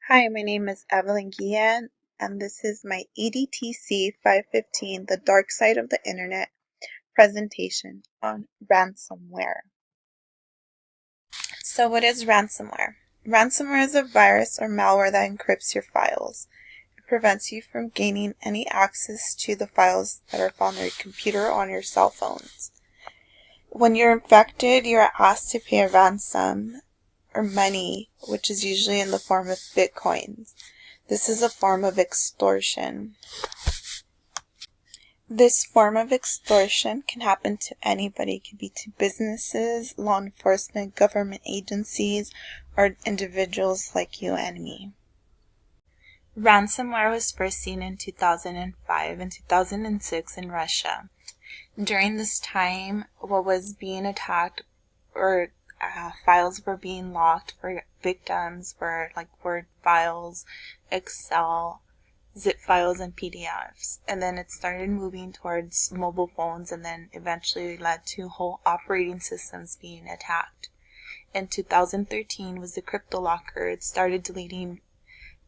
Hi, my name is Evelyn Guillen, and this is my EDTC 515, The Dark Side of the Internet presentation on ransomware. So what is ransomware? Ransomware is a virus or malware that encrypts your files. It prevents you from gaining any access to the files that are found on your computer or on your cell phones. When you're infected, you're asked to pay a ransom or money, which is usually in the form of bitcoins. This is a form of extortion. This form of extortion can happen to anybody. It can be to businesses, law enforcement, government agencies, or individuals like you and me. Ransomware was first seen in 2005 and 2006 in Russia. During this time, what was being attacked or files were being locked for victims were like Word files, Excel, zip files, and PDFs. And then it started moving towards mobile phones and then eventually led to whole operating systems being attacked. In 2013 was the crypto locker. It started deleting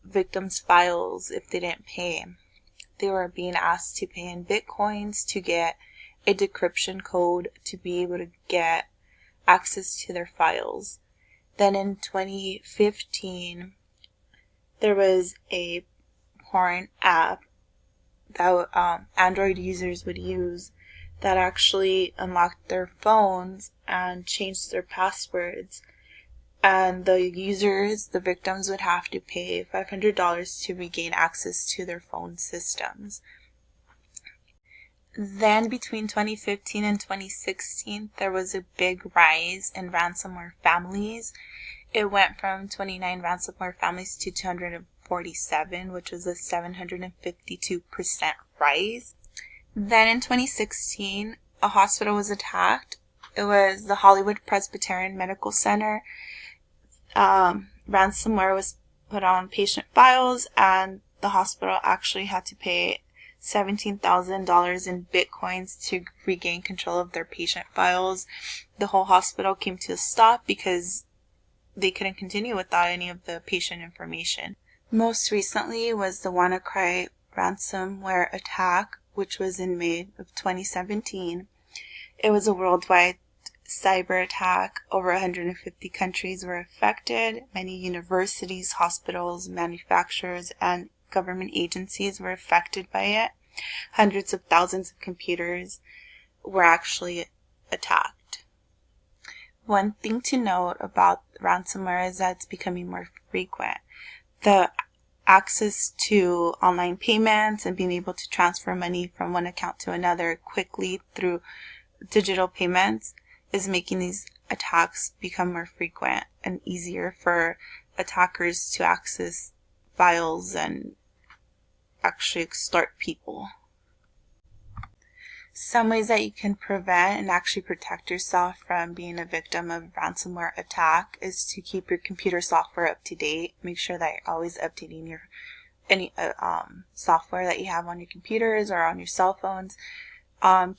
victims' files if they didn't pay. They were being asked to pay in bitcoins to get a decryption code to be able to get access to their files. Then in 2015, there was a porn app that Android users would use that actually unlocked their phones and changed their passwords. And the victims would have to pay $500 to regain access to their phone systems. Then between 2015 and 2016, there was a big rise in ransomware families. It went from 29 ransomware families to 247, which was a 752% rise. Then in 2016, a hospital was attacked. It was the Hollywood Presbyterian Medical Center. Ransomware was put on patient files, and the hospital actually had to pay $17,000 in bitcoins to regain control of their patient files. The whole hospital came to a stop because they couldn't continue without any of the patient information. Most recently was the WannaCry ransomware attack, which was in May of 2017. It was a worldwide cyber attack. Over 150 countries were affected. Many universities, hospitals, manufacturers, and government agencies were affected by it. Hundreds of thousands of computers were actually attacked. One thing to note about ransomware is that it's becoming more frequent. The access to online payments and being able to transfer money from one account to another quickly through digital payments is making these attacks become more frequent and easier for attackers to access files and actually extort people. Some ways that you can prevent and actually protect yourself from being a victim of ransomware attack is to keep your computer software up to date. Make sure that you're always updating any software that you have on your computers or on your cell phones.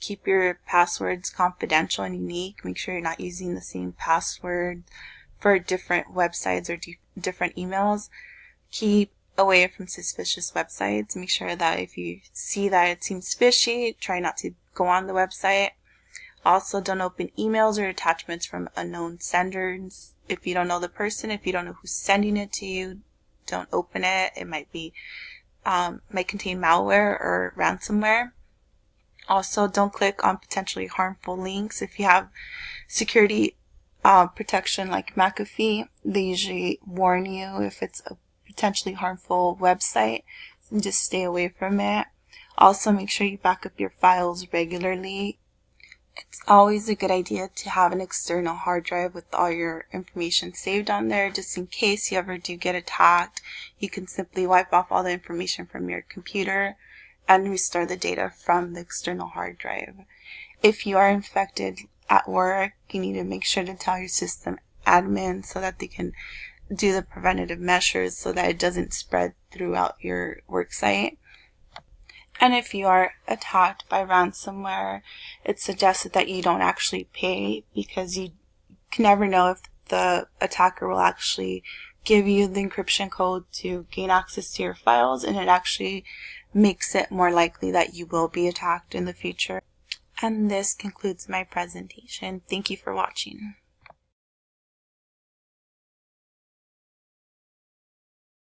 Keep your passwords confidential and unique. Make sure you're not using the same password for different websites or different emails. Keep away from suspicious websites. Make sure that if you see that it seems fishy, try not to go on the website. Also, don't open emails or attachments from unknown senders. If you don't know the person, if you don't know who's sending it to you, don't open it. It might contain malware or ransomware. Also, don't click on potentially harmful links. If you have security protection like McAfee, they usually warn you if it's a potentially harmful website, and just stay away from it. Also, make sure you back up your files regularly. It's always a good idea to have an external hard drive with all your information saved on there, just in case you ever do get attacked. You can simply wipe off all the information from your computer and restore the data from the external hard drive. If you are infected at work, you need to make sure to tell your system admin so that they can do the preventative measures so that it doesn't spread throughout your work site. And if you are attacked by ransomware, it's suggested that you don't actually pay, because you can never know if the attacker will actually give you the encryption code to gain access to your files, and it actually makes it more likely that you will be attacked in the future. And this concludes my presentation. Thank you for watching.